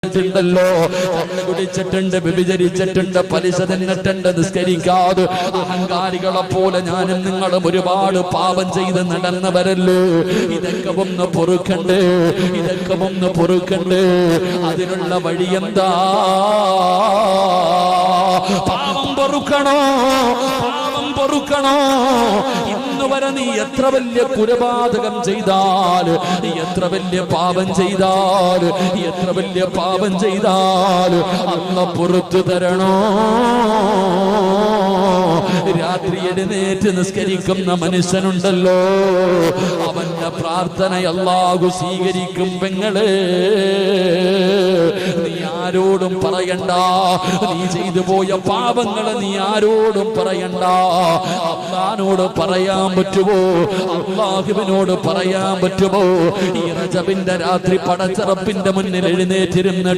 ല്ലോ കള്ള് കുടിച്ചിട്ടുണ്ട്, വ്യഭിചരിച്ചിട്ടുണ്ട്, പലിശ തിന്നിട്ടുണ്ട്, നിസ്കരിക്കാതെ അഹങ്കാരികളെ പോലെ ഞാനും നിങ്ങളും ഒരുപാട് പാപം ചെയ്ത് നടന്നവരല്ലേ. ഇതൊക്കെ ഒന്ന് പൊറുക്കണ്ടേ, ഇതൊക്കെ ഒന്ന് പൊറുക്കണ്ടേ. അതിനുള്ള വഴി എന്താ? പാപം പൊറുക്കണോ, പാപം പൊറുക്കണോ. ഇന്ന് വരെ നീ എത്ര വലിയ കുലപാതകം ചെയ്താൽ, എത്ര വലിയ പാപം ചെയ്താൽ, എത്ര വലിയ പാപം ചെയ്താൽ അല്ലാഹു പുറത്തു തരണോ? രാത്രി എഴുന്നേറ്റ് നിസ്കരിക്കുന്ന മനുഷ്യനുണ്ടല്ലോ, അവന്റെ പ്രാർത്ഥന അല്ലാഹു സ്വീകരിക്കും. പെങ്ങളെ, നീ ആരോടും പറയണ്ട, നീ ചെയ്തു പോയ പാപങ്ങളെ നീ ആരോടും പറയണ്ട. അല്ലാഹുവോട് പറയാൻ പറ്റുമോ? അല്ലാഹുവിനോട് പറയാൻ പറ്റുമോ? ഈ റജബിന്റെ രാത്രി പടച്ചറപ്പിന്റെ മുന്നിൽ എഴുന്നേറ്റിരുന്ന്